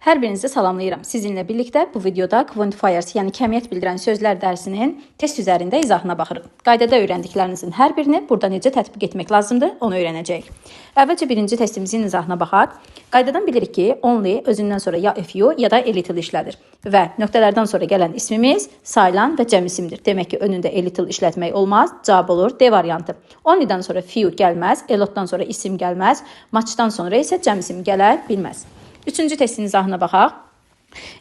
Hər birinizi salamlayıram. Sizinlə birlikdə bu videoda quantifiers, yəni kəmiyyət bildirən sözlər dərsinin test üzərində izahına baxırıq. Qaydada öyrəndiklərinizin hər birini burada necə tətbiq etmək lazımdır, onu öyrənəcəyik. Əvvəlcə birinci testimizin izahına baxaq. Qaydadan bilirik ki, only özündən sonra ya a few ya da a little işlədir və nöqtələrdən sonra gələn ismimiz sayılan və cəm isimdir. Demək ki, önündə a little işlətmək olmaz, cavab olur D variantı. Only'dan sonra few gəlməz, a lotdan sonra isim gəlməz, much'dan sonra isə cəm isim gələ bilməz. Üçüncü testin izahına baxaq.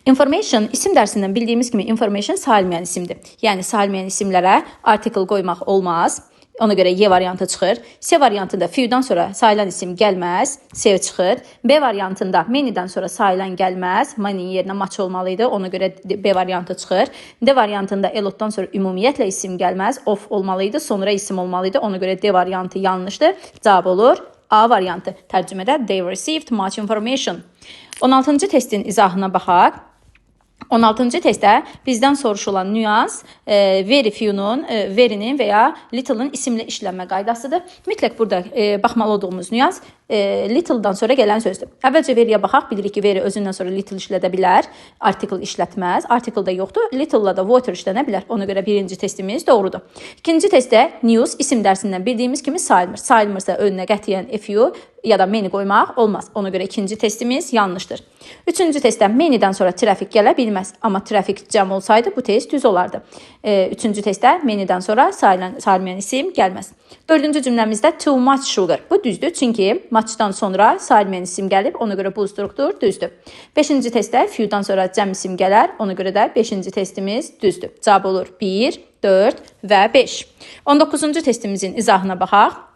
Information, isim dərsindən bildiyimiz kimi information sayılmayan isimdir. Yəni sayılmayan isimlərə article qoymaq olmaz. Ona görə Y variantı çıxır. C variantında few'dan sonra sayılan isim gəlməz, C çıxır. B variantında many'dən sonra sayılan gəlməz, many'nin yerinə much olmalıydı. Ona görə B variantı çıxır. D variantında a lotdan sonra ümumiyyətlə isim gəlməz, of olmalıydı, sonra isim olmalıydı. Ona görə D variantı yanlışdır. Cavab olur A variantı. Tərcümədə they received much information. 16-cı testin izahına baxaq. 16-cı testdə bizdən soruşulan nüans very few-nun, very'nin və ya little-ın isimlə işlənmə qaydasıdır. Mütləq burada baxmalı olduğumuz nüans little-dan sonra gələn sözdür. Əvvəlcə very'yə baxaq, bilirik ki, very özündən sonra little işlədə bilər, article işlətməz. Article da yoxdur, little-la da water işlənə bilər. Ona görə birinci testimiz doğrudur. İkinci testdə news isim dərsindən bildiyimiz kimi sayılmır. Sayılmırsa önünə qətiyyən a few ya da many qoymaq olmaz. Ona görə ikinci testimiz yanlışdır. Üçüncü testdə many'dən sonra traffic gələ bilməz. Amma traffic cəm olsaydı bu test düz olardı. Üçüncü testdə many'dən sonra sayılmayan isim gəlməz. Dördüncü cümləmizdə too much sugar. Bu düzdür, çünki much'dan sonra sayılmayan isim gəlib. Ona görə bu struktur düzdür. Beşinci testdə few'dan sonra cəm isim gələr. Ona görə də beşinci testimiz düzdür. Cavab olur 1, 4 və 5. 19-cu testimizin izahına baxaq.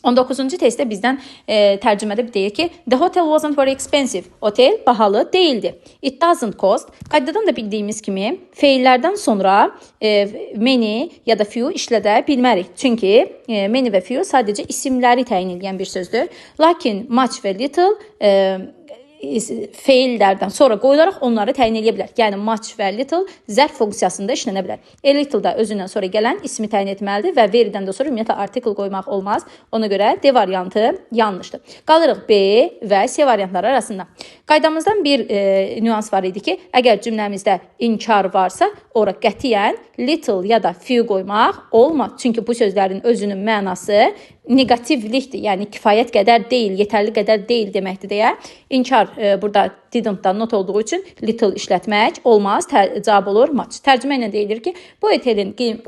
19-cu testdə bizdən tərcümədə deyir ki, the hotel wasn't very expensive. Otel bahalı değildi. It doesn't cost. Qaydadan da bildiyimiz kimi feillərdən sonra many ya da few işlədə bilmərik. Çünki many və few sadəcə isimləri təyin edən bir sözdür. Lakin much və little feillərdən sonra qoyularaq onları təyin edə bilər. Yəni much və little zərf funksiyasında işlənə bilər. A little da özündən sonra gələn ismi təyin etməlidir və very'dən də sonra ümumiyyətlə article qoymaq olmaz. Ona görə D variantı yanlışdır. Qalırıq B və C variantları arasında. Qaydamızdan bir nüans var idi ki, əgər cümləmizdə inkar varsa, ora qətiyyən little ya da few qoymaq olmaz. Çünki bu sözlərin özünün mənası negativlikdir. Yəni kifayət qədər deyil, yetərli qədər deyil deməkdir deyə inkar burada didn't-dan not olduğu üçün little işlətmək olmaz. Cavab olur much. Tərcümə ilə deyilir ki, bu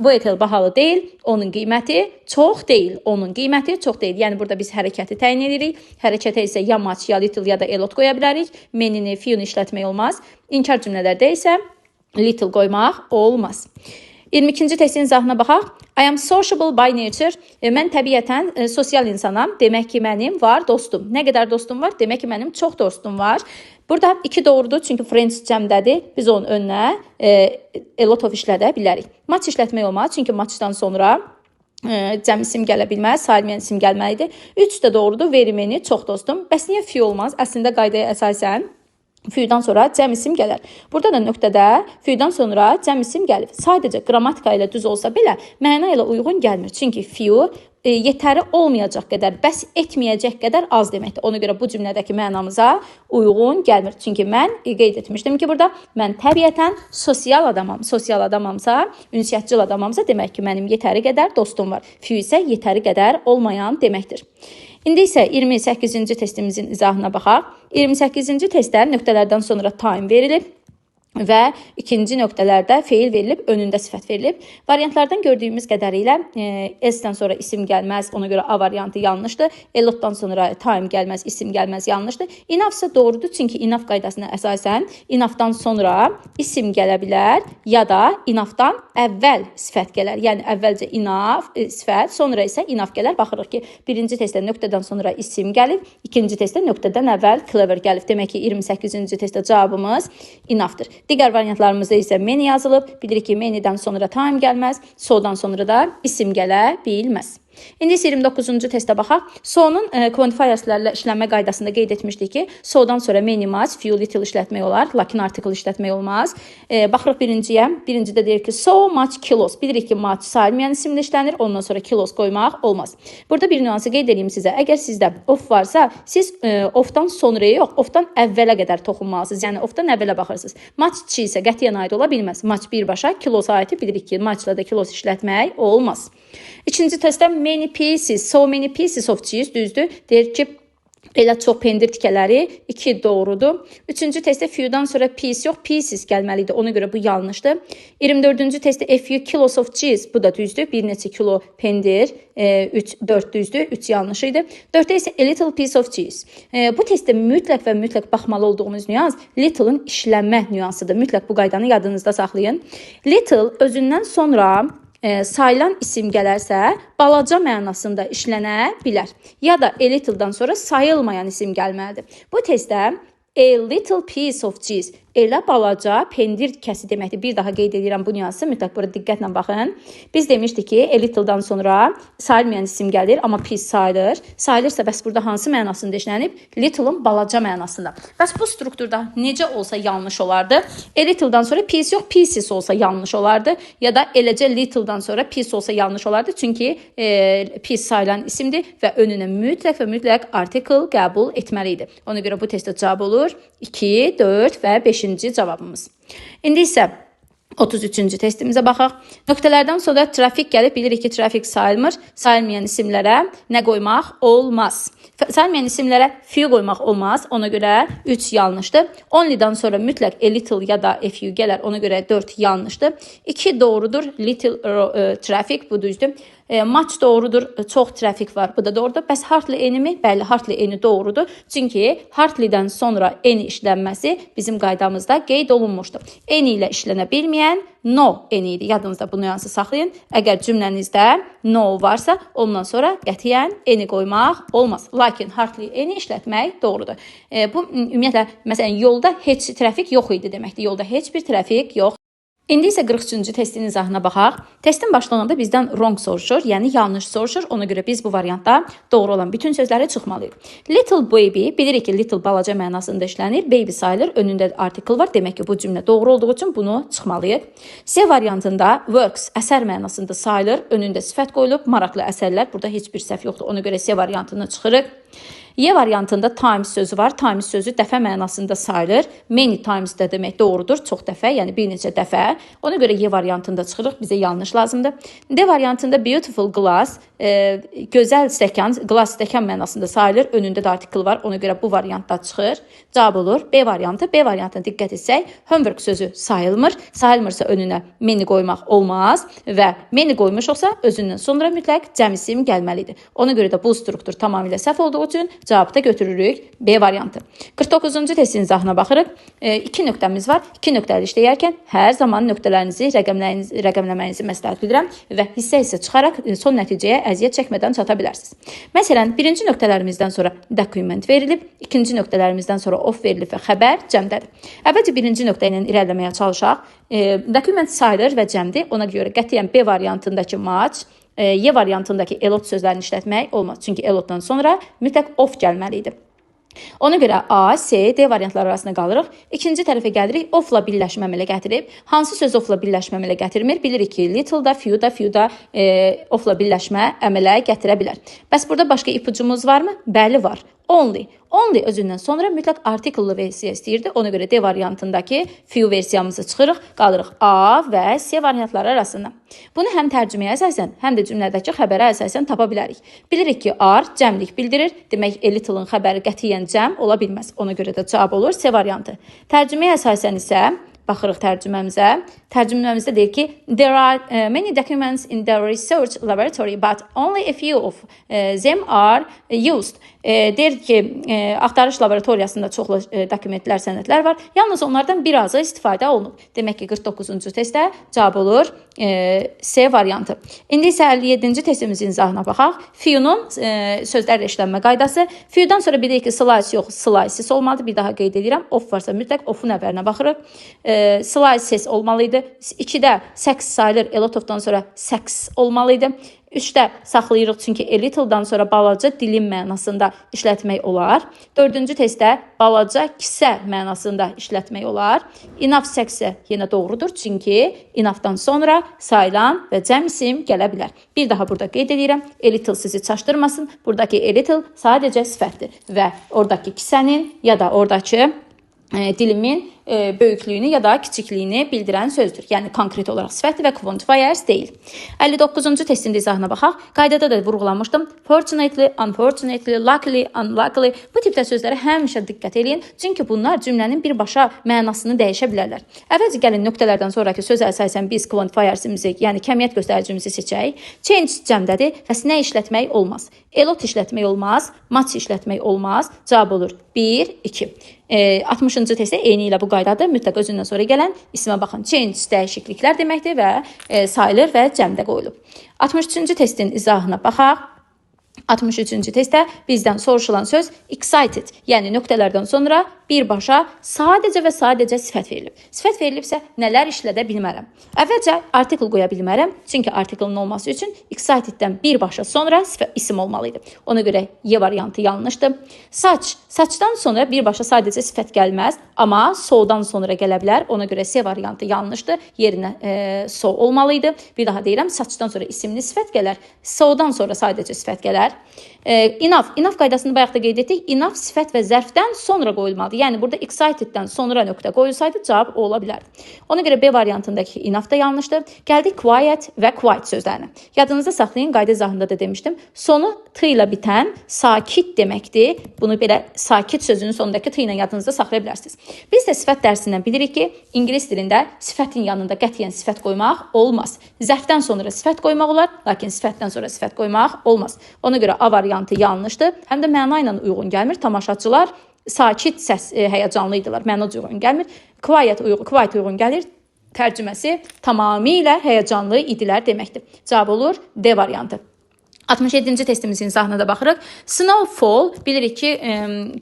otel bahalı deyil, onun qiyməti çox deyil. Onun qiyməti çox deyil. Yəni burada biz hərəkəti təyin edirik. Hərəkətə isə ya much, ya little, ya da a lot qoya bilərik. Many-ni, few-ni işlətmək olmaz. İnkar cümlələrdə isə little qoymaq olmaz. 22-ci testin izahına baxaq. I am sociable by nature. Mən təbiətən sosial insanam. Demək ki, mənim var dostum. Nə qədər dostum var? Demək ki, mənim çox dostum var. Burada 2 doğrudur, çünki friends cəmdədir. Biz onun önünə a lot of işlədə bilərik. Much işlətmək olmaz, çünki much'dan sonra cəm isim gələ bilməz, sayılmayan isim gəlməlidir. 3 də doğrudur, very many, çox dostum. Bəs niyə few olmaz? Əslində qaydaya əsasən few'dan sonra cəm isim gələr. Burada da nöqtədə few'dan sonra cəm isim gəlib. Sadəcə qrammatika ilə düz olsa belə məna ilə uyğun gəlmir. Çünki few yetəri olmayacaq qədər, bəs etməyəcək qədər az deməkdir. Ona görə bu cümlədəki mənamıza uyğun gəlmir. Çünki mən qeyd etmişdim ki, burada mən təbiətən sosial adamam. Sosial adamamsa, ünsiyyətcil adamamsa, demək ki, mənim yetəri qədər dostum var. Few isə yetəri qədər olmayan deməkdir. İndi isə 28-ci testimizin izahına baxaq. 28-ci testdə nöqtələrdən sonra time verilib və ikinci nöqtələrdə feil verilib, önündə sifət verilib. Variantlardan gördüyümüz qədərilə S-dən sonra isim gəlməz, ona görə A variantı yanlışdır. A lotdan sonra time gəlməz, isim gəlməz, yanlışdır. Enough isə doğrudur, çünki enough qaydasına əsasən enoughdan sonra isim gələ bilər ya da enoughdan əvvəl sifət gələr. Yəni əvvəlcə enough sifət, sonra isə enough gələr. Baxırıq ki, birinci testdə nöqtədən sonra isim gəlib, ikinci testdə nöqtədən əvvəl clever gəlib. Demək ki, 28-ci testdə cavabımız enoughdır. Digər variantlarımızda isə many yazılıb. Bilirik ki, many'dən sonra time gəlməz, so'dan sonra da isim gələ bilməz. İndi isə 29-cu testə baxaq. So-nun quantifierslərlə işlənmə qaydasında qeyd etmişdik ki, so-dan sonra many, much, few, little işlətmək olar, lakin article işlətmək olmaz. Baxırıq birinciyə. Birincidə deyir ki, so much kilos. Bilirik ki, much sayılmayan isimlə işlənir, ondan sonra kilos qoymaq olmaz. Burada bir nüansı qeyd edeyim sizə. Əgər sizdə of varsa, siz ofdan sonraya yox, ofdan əvvələ qədər toxunmalısınız. Yəni ofdan əvvələ baxırsınız. Much çi isə qətiyyən aid ola bilməz. Much birbaşa, kilosa aid bilirik ki, muchla da kilos işlətmək olmaz. İkinci testdə many pieces, so many pieces of cheese düzdür. Deyir ki, elə çox pendir tikələri 2 doğrudur. Üçüncü testdə few'dan sonra piece yox, pieces gəlməlidir. Ona görə bu yanlışdır. 24-cü testdə a few kilos of cheese, bu da düzdür. Bir neçə kilo pendir, 4 düzdür, 3 yanlış idi. 4-də isə a little piece of cheese. Bu testdə mütləq və mütləq baxmalı olduğumuz nüans little'ın işlənmə nüansıdır. Mütləq bu qaydanı yadınızda saxlayın. Little özündən sonra sayılan isim gələrsə, balaca mənasında işlənə bilər. Ya da a little-dan sonra sayılmayan isim gəlməlidir. Bu testdə a little piece of cheese, elə balaca pendir kəsi deməkdir. Bir daha qeyd edirəm bu nüansı, mütləq burada diqqətlə baxın. Biz demişdik ki, a little-dan sonra sayılmayan isim gəlir, amma piece sayılır. Sayılırsa bəs burada hansı mənasında işlənib? Little-ın balaca mənasında. Bəs bu strukturda necə olsa yanlış olardı? A little-dan sonra piece yox, pieces olsa yanlış olardı. Ya da eləcə little-dan sonra piece olsa yanlış olardı. Çünki piece sayılan isimdir və önünə mütləq və mütləq article qəbul etməli idi. Ona görə bu testdə cavab olur 2, 4 və 5-ci cavabımız. İndi isə 33-cü testimizə baxaq. Nöqtələrdən sonra trafik gəlib, bilirik ki, trafik sayılmır. Sayılmayan isimlərə nə qoymaq olmaz? Sayılmayan isimlərə few qoymaq olmaz. Ona görə 3 yanlışdır. Only'dan sonra mütləq a little ya da a few gələr. Ona görə 4 yanlışdır. 2 doğrudur. Little traffic, bu düzdür. Much doğrudur, çox trafik var, bu da doğrudur. Bəs hardly any mi? Bəli, hardly any doğrudur. Çünki hardly'dən sonra any işlənməsi bizim qaydamızda qeyd olunmuşdur. Any ilə işlənə bilməyən no any idi. Yadınızda bu nüansı saxlayın. Əgər cümlənizdə no varsa, ondan sonra qətiyyən any qoymaq olmaz. Lakin hardly any işlətmək doğrudur. Bu ümumiyyətlə, məsələn, yolda heç trafik yox idi deməkdir. Yolda heç bir trafik yox. İndi isə 43-cü testin izahına baxaq. Testin başlanğanda bizdən wrong soruşur, yəni yanlış soruşur. Ona görə biz bu variantda doğru olan bütün sözləri çıxmalıyıq. Little baby, bilirik ki, little balaca mənasında işlənir. Baby sayılır, önündə article var. Demək ki, bu cümlə doğru olduğu üçün bunu çıxmalıyıq. C variantında works, əsər mənasında sayılır. Önündə sifət qoyulub, maraqlı əsərlər. Burada heç bir səhv yoxdur. Ona görə C variantını çıxırıq. Y variantında times sözü var. Times sözü dəfə mənasında sayılır. Many times də demək doğrudur. Çox dəfə, yəni bir neçə dəfə. Ona görə Y variantında çıxırıq. Bizə yanlış lazımdır. D variantında beautiful glass, gözəl stəkan, glass stəkan mənasında sayılır. Önündə də article var. Ona görə bu variantda çıxır. Cavab olur B variantı. B variantına diqqət etsək, homework sözü sayılmır. Sayılmırsa önünə many qoymaq olmaz və many qoymuşuqsa özündən sonra mütləq cəm isim gəlməlidir. Ona görə də bu struktur tamamilə səhv olduğu üçün cavabda götürürük B variantı. 49-cu testin izahına baxırıq. 2 nöqtəmiz var. 2 nöqtəli işləyərkən hər zaman nöqtələrinizi rəqəmləməyinizi məsləhət bilirəm və hissə çıxaraq son nəticəyə əziyyət çəkmədən çata bilərsiniz. Məsələn, birinci nöqtələrimizdən sonra document verilib, ikinci nöqtələrimizdən sonra of verilib və xəbər cəmdədir. Əvvəlcə birinci nöqtə ilə irəliləməyə çalışaq. Document sayılır və cəmdir. Ona görə qətiyyən B variantındakı much, Y variantındakı a lot sözlərini işlətmək olmaz. Çünki a lotdan sonra mütləq of gəlməli idi. Ona görə A, C, D variantları arasında qalırıq. İkinci tərəfə gəlirik. Ofla birləşmə əmələ gətirib. Hansı söz ofla birləşmə əmələ gətirmir? Bilirik ki, little da, few da ofla birləşmə əmələ gətirə bilər. Bəs burada başqa ipucumuz varmı? Bəli, var. Only. Only özündən sonra mütləq article versiya istəyirdi. Ona görə D variantındakı few versiyamızı çıxırıq. Qalırıq A və C variantları arasında. Bunu həm tərcüməyə əsasən, həm də cümlədəki xəbərə əsasən tapa bilərik. Bilirik ki, are cəmlik bildirir. Demək, a little-ın xəbəri qətiyyən cəm ola bilməz. Ona görə də cavab olur C variantı. Tərcüməyə əsasən isə baxırıq tərcüməmizə. Tərcüməmizdə deyir ki, there are many documents in the research laboratory, but only a few of them are used. Deyir ki, axtarış laboratoriyasında çoxlu dokumentlər, sənədlər var. Yalnız onlardan birazı istifadə olunub. Demək ki, 49-cu testdə cavab olur C variantı. İndi isə 57-ci testimizin izahına baxaq. Few-nun sözlərlə işlənmə qaydası. Few-dan sonra bilirik ki, slice yox, slices olmalıdır. Bir daha qeyd edirəm. Of varsa mütləq ofun əvvəlinə baxırıq. slices olmalıydı. 2-də sex sayılır, a lot ofdan sonra sex olmalıydı. 3-də saxlayırıq çünki a little-dan sonra balaca dilim mənasında işlətmək olar. 4-cü testdə balaca kisə mənasında işlətmək olar. Enough sex-ə yenə doğrudur çünki enough-dan sonra sayılan və cəm isim gələ bilər. Bir daha burada qeyd edirəm, a little sizi çaşdırmasın. Buradakı a little sadəcə sifətdir və oradakı kisənin ya da oradakı dilimin böyüklüyünü ya da kiçikliyini bildirən sözdür. Yəni konkret olaraq sifətdir və quantifiers deyil. 59-cu testin izahına baxaq. Qaydada da vurğulamışdım. Fortunately, unfortunately, luckily, unluckily bu tipdə sözlərə həmişə diqqət edin. Çünki bunlar cümlənin birbaşa mənasını dəyişə bilərlər. Əvvəlcə gəlin nöqtələrdən sonraki sözə əsasən biz quantifiersimizi, yəni kəmiyyət göstəricimizi seçək. Change cəmdədir. Bəs nə işlətmək olmaz? A lot işlətmək olmaz, much işlətmək olmaz. Cavab olur 1, 2. 60-cı testdə eyni ilə bu qaydadır. Mütləq özündən sonra gələn ismə baxın. Change dəyişikliklər deməkdir və sayılır və cəmdə qoyulub. 63-cü testin izahına baxaq. 63-cü testdə bizdən soruşulan söz excited, yəni nöqtələrdən sonra birbaşa sadəcə və sadəcə sifət verilib. Sifət verilibsə nələr işlədə bilmərəm? Əvvəlcə artikel qoya bilmərəm, çünki artikelin olması üçün exciteddən birbaşa sonra isim olmalıydı. Ona görə Y variantı yanlışdır. Saçdan sonra birbaşa sadəcə sifət gəlməz, amma so'dan sonra gələ bilər. Ona görə C variantı yanlışdır. Yerinə so olmalıydı. Bir daha deyirəm, saçdan sonra isimli sifət gələr. So'dan sonra sadəcə sifət gələr. Enough qaydasını bayaq da qeyd etdik. Enough sifət və zərfdən sonra qoyulmalıdır. Yəni burada exciteddən sonra nöqtə qoyulsaydı cavab o ola bilərdi. Ona görə B variantındakı enough da yanlışdır. Gəldik quiet və quiet sözlərinə. Yadınızda saxlayın, qayda izahında da demişdim. Sonu t ilə bitən sakit deməkdir. Bunu belə sakit sözünün sonundakı t ilə yadınızda saxlaya bilərsiniz. Biz də sifət dərsindən bilirik ki, ingilis dilində sifətin yanında qətiyyən sifət qoymaq olmaz. Zərfdən sonra sifət qoymaq olar, lakin sifətdən sonra sifət qoymaq olmaz. Ona görə A variantı yanlışdır. Həm də məna ilə uyğun gəlmir. Tamaşaçılar sakit səs həyəcanlı idilər. Məna uyğun gəlmir. Quiet uyğun gəlir. Tərcüməsi tamamilə həyəcanlı idilər deməkdir. Cavab olur D variantı. 67-ci testimizin izahına da baxırıq. Snowfall bilirik ki,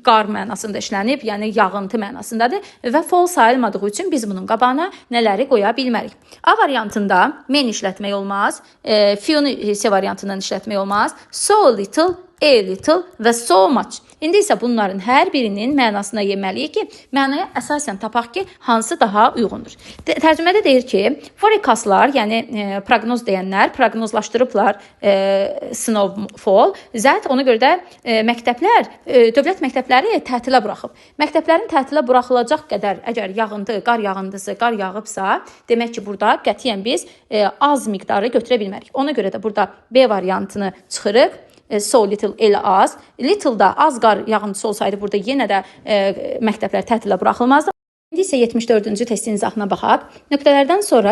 qar mənasında işlənib, yəni yağıntı mənasındadır və fall sayılmadığı üçün biz bunun qabağına nələri qoya bilmərik. A variantında men işlətmək olmaz, few-nu C variantından işlətmək olmaz, so little, a little və so much. İndi isə bunların hər birinin mənasına yeməliyik ki, mənaya əsasən tapaq ki, hansı daha uyğundur. Tərcümədə deyir ki, forecastlar, yəni proqnoz deyənlər proqnozlaşdırıblar snowfall. Ona görə də məktəblər, dövlət məktəbləri tətilə buraxıb. Məktəblərin tətilə buraxılacaq qədər əgər yağıntı, qar yağıntısı, qar yağıbsa, demək ki, burada qətiyyən biz az miqdarı götürə bilmərik. Ona görə də burada B variantını çıxırıq. So little elə az. Little-da az qar yağıntısı olsaydı burada yenə də məktəblər tətilə buraxılmazdı. İndi isə 74-cü testin izahına baxaq. Nöqtələrdən sonra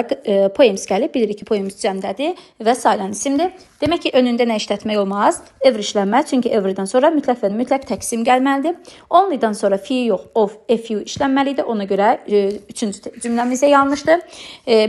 poems gəlib. Bilirik ki, poems cəmdədir və sayılan isimdir. Demək ki, önündə nə işlətmək olmaz? Every işlənməz. Çünki everydən sonra mütləq və mütləq təksim gəlməlidir. Only'dan sonra few yox, of, a few işlənməlidir. Ona görə 3-cü cümləmizə yanlışdır.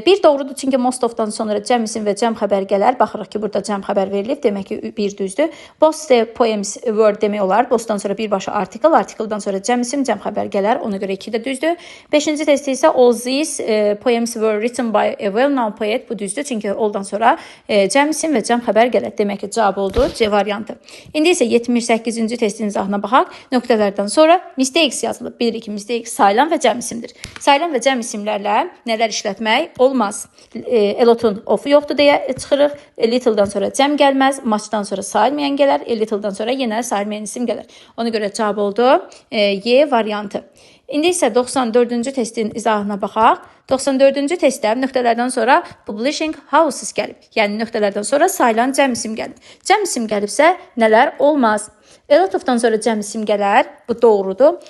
Bir doğrudur, çünki most of-dan sonra cəm isim və cəm xəbər gələr. Baxırıq ki, burada cəm xəbər verilib. Demək ki, bir düzdür. Both the poems word demək olar. Both-dan sonra birbaşa article, article-dan sonra cəm isim, cəm xəbər gələr. Ona görə 2 də düzdür. 5-ci testdə isə all these poems were written by a well-known poet. Bu düzdür, çünki all-dan sonra cəm isim və cəm xəbər gələr. Demək ki, cavab oldu C variantı. İndi isə 78-ci testin izahına baxaq. Nöqtələrdən sonra mistakes yazılıb. Bilirik ki, mistakes sayılan və cəm isimdir. Sayılan və cəm isimlərlə nələr işlətmək olmaz. A lot-un of-u yoxdur deyə çıxırıq. Little-dan sonra cəm gəlməz. Much-dan sonra sayılmayan gələr. Little-dan sonra yenə sayılmayan isim gələr. Ona görə cavab oldu Y variantı. İndi isə 94-cü testin izahına baxaq. 94-cü testdə nöqtələrdən sonra publishing houses gəlib. Yəni nöqtələrdən sonra sayılan cəm isim gəlib. Cəm isim gəlibsə nələr olmaz? A lot of-dan sonra cəm isim gələr. Bu doğrudur.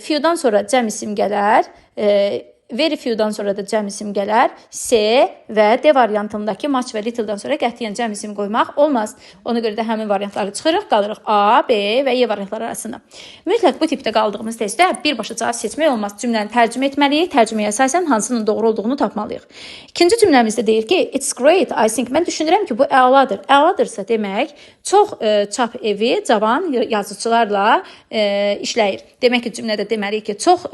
Few-dan sonra cəm isim gələr. Very few-dan sonra da cəm isim gələr. C və D variantındakı much və little-dan sonra qətiyyən cəm isim qoymaq olmaz. Ona görə də həmin variantları çıxırıq, qalırıq A, B və Y variantları arasında. Mütləq bu tipdə qaldığımız testdə birbaşa cavab seçmək olmaz. Cümləni tərcümə etməliyik. Tərcüməyə əsasən hansının doğru olduğunu tapmalıyıq. İkinci cümləmizdə deyir ki, it's great, I think. Mən düşünürəm ki, bu əladır. Əladırsa demək, çox çap evi cavan yazıçılarla işləyir. Demək ki, cümlədə deməliyik ki, çox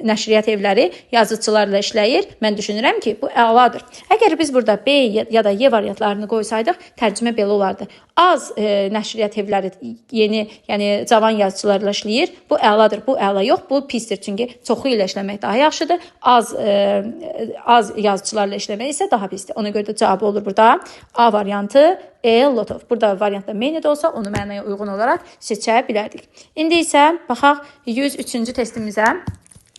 nəşriyyat evləri yazıçılarla işləyir. Mən düşünürəm ki, bu əladır. Əgər biz burada B ya da Y variantlarını qoysaydıq, tərcümə belə olardı. Az nəşriyyat evləri yeni, yəni cavan yazıçılarla işləyir. Bu əladır. Bu əla yox, bu pisdir. Çünki çoxu ilə işləmək daha yaxşıdır. Az yazıçılarla işləmək isə daha pisdir. Ona görə də cavabı olur burada A variantı. A lot of. Burada variantda many də olsa onu mənaya uyğun olaraq seçə bilərdik. İndi isə baxaq 103-cü testimizə.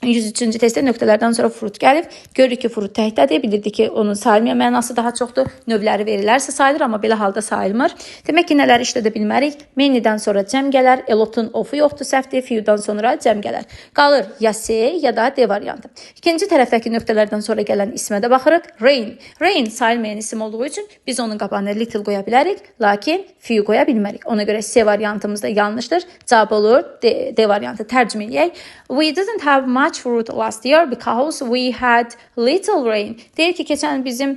103-cü testdə nöqtələrdən sonra fruit gəlib. Görürük ki, fruit təkdədir. Bilirdik ki, onun sayılmayan mənası daha çoxdur. Növləri verilərsə sayılır, amma belə halda sayılmır. Demək ki, nələri işlədə bilmərik? Many'dən sonra cəm gələr. A lot-un of-u yoxdur, səhvdir. Few'dan sonra cəm gələr. Qalır ya C ya da D variantı. İkinci tərəfdəki nöqtələrdən sonra gələn ismə də baxırıq. Rain. Rain sayılmayan isim olduğu üçün biz onun qabağına little qoya bilərik, lakin few qoya bilmərik. Ona görə C variantımız da yanlışdır. Cavab olur D variantı. Tərcümə edək. We didn't have much fruit last year because we had little rain. Deyir ki, keçən bizim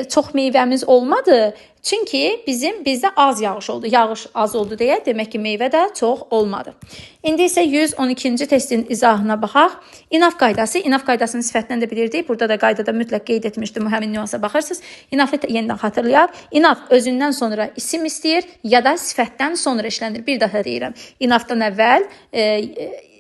çox meyvəmiz olmadı. Çünki bizdə az yağış oldu. Yağış az oldu deyə demək ki, meyvə də çox olmadı. İndi isə 112-ci testin izahına baxaq. Enough qaydası. Enough qaydasını sifətdən də bilirdik. Burada da qaydada mütləq qeyd etmişdim. Həmin nüansa baxırsınız. Enough'ı yenidən xatırlayaq. Enough özündən sonra isim istəyir ya da sifətdən sonra işlənir. Bir daha deyirəm. Enough'dan əvvəl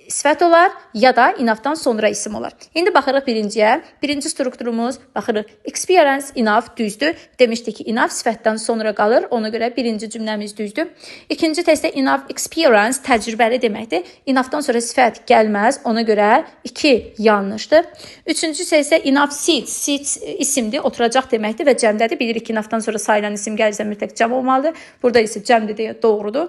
sifət olar ya da enough'dan sonra isim olar. İndi baxırıq birinciyə. Birinci strukturumuz baxırıq. Experience, enough düzdür. Demişdik ki, enough sifətdən sonra qalır. Ona görə birinci cümləmiz düzdür. İkinci testdə enough experience təcrübəli deməkdir. Enough'dan sonra sifət gəlməz. Ona görə 2 yanlışdır. Üçüncü isə enough seats. Seats isimdir, oturacaq deməkdir və cəmdədir. Bilirik ki, enough'dan sonra sayılan isim gəlirsə mütləq cəm olmalıdır. Burada isə cəmdir deyə doğrudur.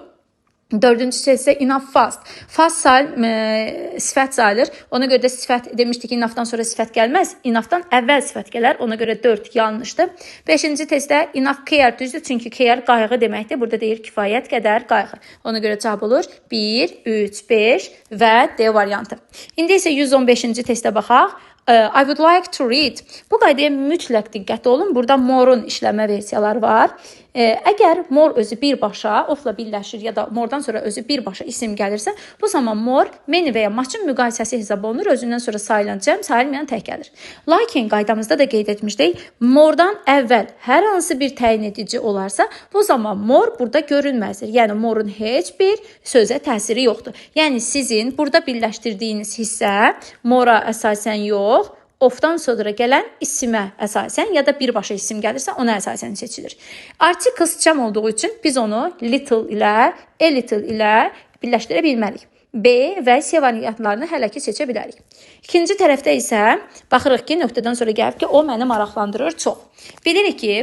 Dördüncüsü isə enough fast. Fast sifət sayılır. Ona görə də sifət demişdik ki, enough'dan sonra sifət gəlməz. Enough'dan əvvəl sifət gələr. Ona görə 4 yanlışdır. Beşinci testdə enough care düzdür. Çünki care qayğı deməkdir. Burada deyir kifayət qədər qayğı. Ona görə cavab olur 1, 3, 5 və D variantı. İndi isə 115-ci testə baxaq. I would like to read. Bu qaydaya mütləq diqqətli olun. Burada more'un işləmə versiyaları var. Əgər more özü birbaşa ofla birləşir ya da more'dan sonra özü birbaşa isim gəlirsə, bu zaman more many və ya much'ın müqayisəsi hesab olunur. Özündən sonra sayılan cəm, sayılmayan tək gəlir. Lakin qaydamızda da qeyd etmişdik, more'dan əvvəl hər hansı bir təyin edici olarsa, bu zaman more burada görünməzdir. Yəni more'un heç bir sözə təsiri yoxdur. Yəni sizin burada birləşdirdiyiniz hissə more'a əsasən yox, ofdan sonra gələn isimə əsasən ya da birbaşa isim gəlirsə ona əsasən seçilir. Articles cəm olduğu üçün biz onu little ilə, a little ilə birləşdirə bilmərik. B və C variantlarını hələ ki seçə bilərik. İkinci tərəfdə isə baxırıq ki, nöqtədən sonra gəlib ki, o məni maraqlandırır çox. Bilirik ki,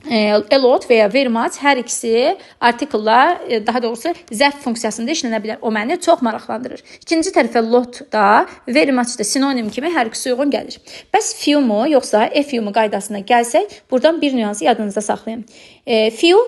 a lot və ya very much hər ikisi artikel'la, daha doğrusu zərf funksiyasında işlənə bilər. O məni çox maraqlandırır. İkinci tərəfə lot da, very much da sinonim kimi hər ikisi uyğun gəlir. Bəs few mu, yoxsa a few mu qaydasına gəlsək, buradan bir nüansı yadınızda saxlayın. Few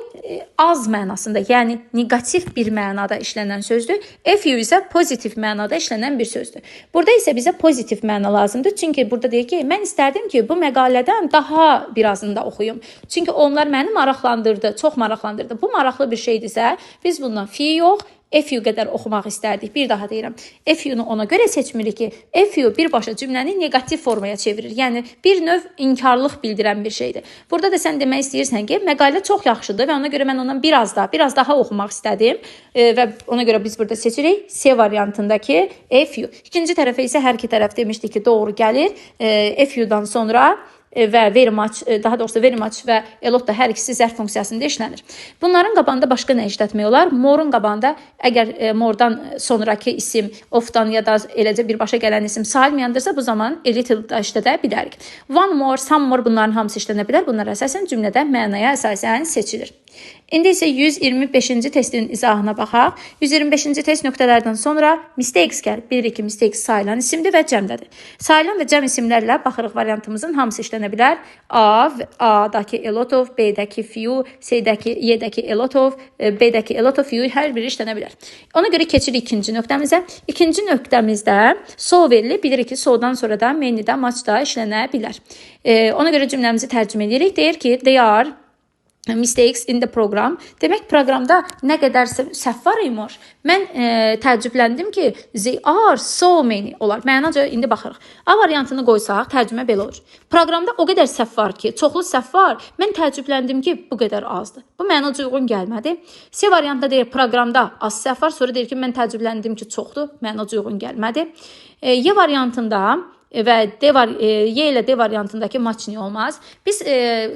az mənasında, yəni negativ bir mənada işlənən sözdür. A few isə pozitiv mənada işlənən bir sözdür. Burada isə bizə pozitiv məna lazımdır. Çünki burada deyir ki, mən istərdim ki, bu məqalədən daha birazını da oxuyum. Çünki onlar məni maraqlandırdı, çox maraqlandırdı. Bu maraqlı bir şeydirsə, biz bundan few yox, a few qədər oxumaq istərdik. Bir daha deyirəm. A few-nu ona görə seçmirik ki, a few birbaşa cümləni negativ formaya çevirir. Yəni bir növ inkarlıq bildirən bir şeydir. Burada da sən demək istəyirsən ki, məqalə çox yaxşıdır və ona görə mən ondan biraz daha oxumaq istədim və ona görə biz burada seçirik C variantındakı a few. İkinci tərəfə isə hər iki tərəf demişdik ki, doğru gəlir. A few-dan sonra və very much, daha doğrusu very much və a lot da hər ikisi zərf funksiyasında işlənir. Bunların qabağında başqa nə işlətmək olar? More'un qabağında əgər more'dan sonraki isim ofdan ya da eləcə birbaşa gələn isim sayılmayandırsa, bu zaman a little da işlədə bilərik. One more, some more bunların hamısı işlənə bilər. Bunlar əsasən cümlədə mənaya əsasən seçilir. İndi isə 125-ci testin izahına baxaq. 125-ci test nöqtələrdən sonra mistakes gəlir. Bilirik ki, mistakes sayılan isimdir və cəmdədir. Sayılan və cəm isimlərlə baxırıq variantımızın hamısı işlənə bilər. A-dakı a lot of, B-dəki few, C-dəki, Y-dəki a lot of, B-dəki a lot of, few hər biri işlənə bilər. Ona görə keçirik ikinci nöqtəmizə. İkinci nöqtəmizdə so verilir. Bilirik ki, so'dan sonra da many-də, much da işlənə bilər. Ona görə cümləmizi tərcümə edirik. Deyir ki, they are mistakes in the program. Demək proqramda nə qədər səhv var imiş. Mən təəccübləndim ki, they are so many olar. Mənaca indi baxırıq. A variantını qoysaq tərcümə belə olur. Proqramda o qədər səhv var ki, çoxlu səhv var. Mən təəccübləndim ki, bu qədər azdır. Bu mənaca uyğun gəlmədi. C variantında deyir proqramda az səhv var, sonra deyir ki, mən təəccübləndim ki, çoxdur. Mənaca uyğun gəlmədi. Y variantında və Y ilə D variantındakı match niyə olmaz? Biz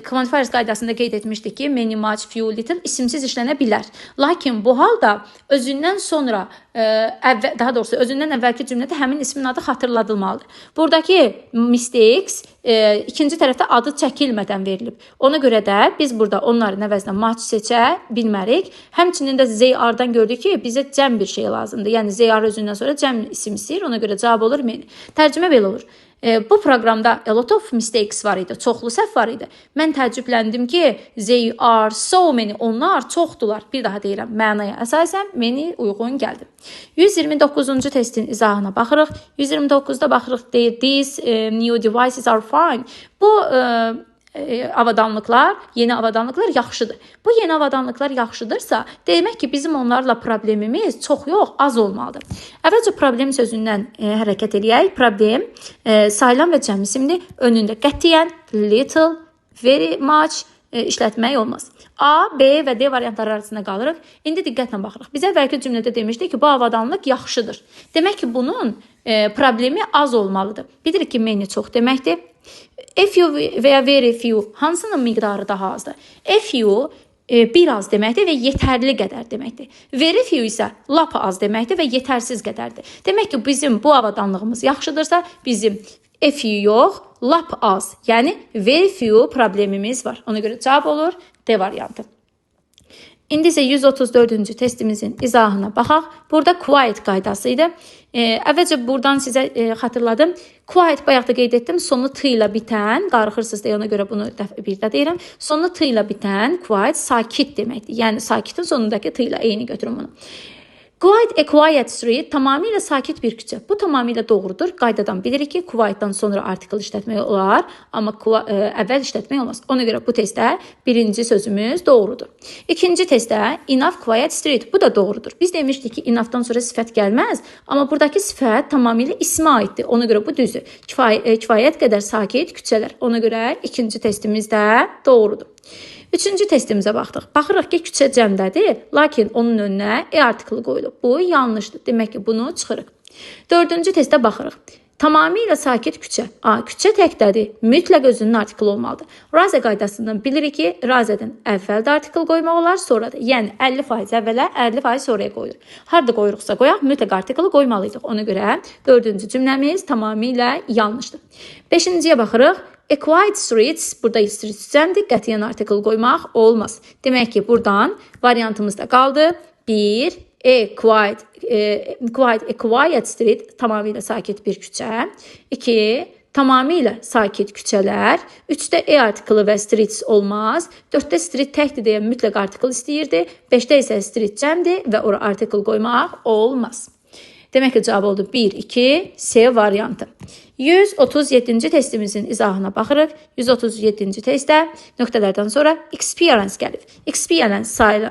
quantifiers qaydasında qeyd etmişdik ki, many, much, few, little isimsiz işlənə bilər. Lakin bu halda özündən sonra daha doğrusu özündən əvvəlki cümlədə həmin ismin adı xatırladılmalıdır. Buradakı mistakes ikinci tərəfdə adı çəkilmədən verilib. Ona görə də biz burada onların əvəzinə match seçə bilmərik. Həmçinin də they are-dan gördük ki, bizə cəm bir şey lazımdır. Yəni they are özündən sonra cəm isim istəyir. Ona görə cavab olur many. Tərcümə belə olur. Bu proqramda a lot of mistakes var idi, çoxlu səhv var idi. Mən təəccübləndim ki, they are so many, onlar çoxdular. Bir daha deyirəm, mənaya əsasən many uyğun gəldi. 129-cu testin izahına baxırıq. 129-da baxırıq deyir, these new devices are fine. Bu avadanlıqlar, yeni avadanlıqlar yaxşıdır. Bu yeni avadanlıqlar yaxşıdırsa, demək ki, bizim onlarla problemimiz çox yox, az olmalıdır. Əvvəlcə problem sözündən hərəkət edək. Problem sayılan və cəm isimli, önündə qətiyyən little, very much işlətmək olmaz. A, B və D variantları arasında qalırıq. İndi diqqətlə baxırıq. Biz əvvəlki cümlədə demişdik ki, bu avadanlıq yaxşıdır. Demək ki, bunun problemi az olmalıdır. Bilirik ki, many çox deməkdir. A few və ya very few hansının miqdarı daha azdır? A few bir az deməkdir və yetərli qədər deməkdir. Very few isə lap az deməkdir və yetərsiz qədərdir. Demək ki, bizim bu avadanlığımız yaxşıdırsa, bizim a few yox, lap az, yəni very few problemimiz var. Ona görə cavab olur D variantı. İndi isə 134-cü testimizin izahına baxaq. Burada quiet qaydası idi. Əvvəlcə buradan sizə xatırladım. Quiet bayaq da qeyd etdim. Sonu t ilə bitən, qarışırsınız deyə ona görə bunu bir də deyirəm. Sonu t ilə bitən quiet sakit deməkdir. Yəni sakitin sonundakı t ilə eyni götürün bunu. A quiet street tamamilə sakit bir küçə. Bu tamamilə doğrudur. Qaydadan bilirik ki, quietdan sonra article işlətmək olar, amma əvvəl işlətmək olmaz. Ona görə bu testdə birinci sözümüz doğrudur. İkinci testdə enough quiet street. Bu da doğrudur. Biz demişdik ki, enoughdan sonra sifət gəlməz, amma buradakı sifət tamamilə ismə aiddir. Ona görə bu düzdür. Kifayət qədər sakit küçələr. Ona görə ikinci testimiz də doğrudur. Üçüncü testimizə baxdıq. Baxırıq ki, küçə cəmdədir, lakin onun önünə artiklı qoyulub. Bu yanlışdır. Demək ki, bunu çıxırıq. Dördüncü testə baxırıq. Tamamilə sakit küçə. Küçə təkdədir. Mütləq özünün artiklı olmalıdır. Razə qaydasından bilirik ki, razədən əvvəldə artikl qoymaq olar, sonra da. Yəni 50% əvvələ, 50% sonraya qoyulur. Harda qoyuruqsa qoyaq, mütləq artiklı qoymalıydıq. Ona görə dördüncü cümləmiz tamamilə yanlışdır. Beşinciyə baxırıq. A quiet streets, burada street cəmdir, qətiyyən artikl qoymaq olmaz. Demək ki, buradan variantımız da qaldı. 1. A quiet street, tamamilə sakit bir küçə. 2. Tamamilə sakit küçələr. 3-də artiklı və streets olmaz. 4-də street təkdir deyə mütləq artikl istəyirdi. 5-də isə street cəmdir və ora artikl qoymaq olmaz. Demək ki, cavab oldu 1, 2, C variantı. 137-ci testimizin izahına baxırıq. 137-ci testdə nöqtələrdən sonra experience gəlir. Experience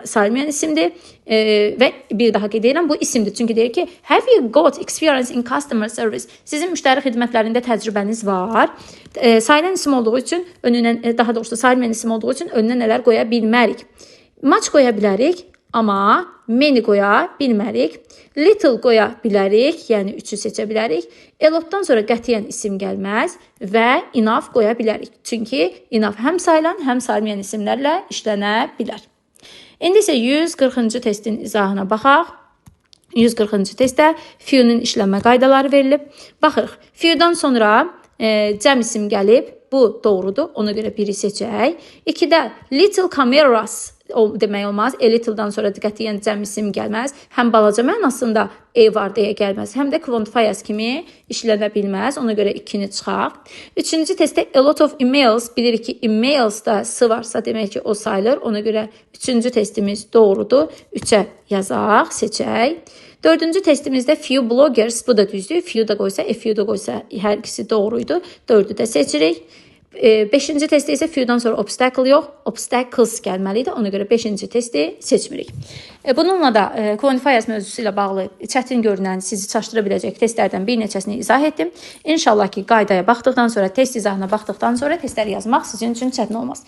sayılmayan isimdir və bir daha qeyd edirəm, bu isimdir. Çünki deyir ki, have you got experience in customer service? Sizin müştəri xidmətlərində təcrübəniz var. Sayılan isim olduğu üçün önünə, daha doğrusu sayılmayan isim olduğu üçün önünə nələr qoya bilmərik? Much qoya bilərik, amma many qoya bilmərik. Little qoya bilərik, yəni 3-ü seçə bilərik. A lotdan sonra qətiyyən isim gəlməz və enough qoya bilərik. Çünki enough həm sayılan, həm sayılmayan isimlərlə işlənə bilər. İndi isə 140-cı testin izahına baxaq. 140-cı testdə few'nun işlənmə qaydaları verilib. Baxırıq, few'dan sonra cəm isim gəlib. Bu doğrudur, ona görə biri seçək. 2-də little cameras demək olmaz. A little'dan sonra qətiyyən cəm isim gəlməz. Həm balaca mənasında A var deyə gəlməz, həm də quantifiers kimi işlənə bilməz. Ona görə 2-ni çıxaq. Üçüncü testdə a lot of emails. Bilirik ki, emails-da S varsa demək ki, o sayılır. Ona görə üçüncü testimiz doğrudur. 3-ə yazaq, seçək. Dördüncü testimizdə few bloggers, bu da düzdür. Few da qoysa, a few da qoysa hər ikisi doğruydu. 4-ü də seçirik. 5-ci testdə isə few'dan sonra obstacle yox, obstacles gəlməli idi. Ona görə 5-ci testi seçmirik. Bununla da quantifiers mövzusu ilə bağlı çətin görünən, sizi çaşdıra biləcək testlərdən bir neçəsini izah etdim. İnşallah ki, qaydaya baxdıqdan sonra, test izahına baxdıqdan sonra testləri yazmaq sizin üçün çətin olmaz.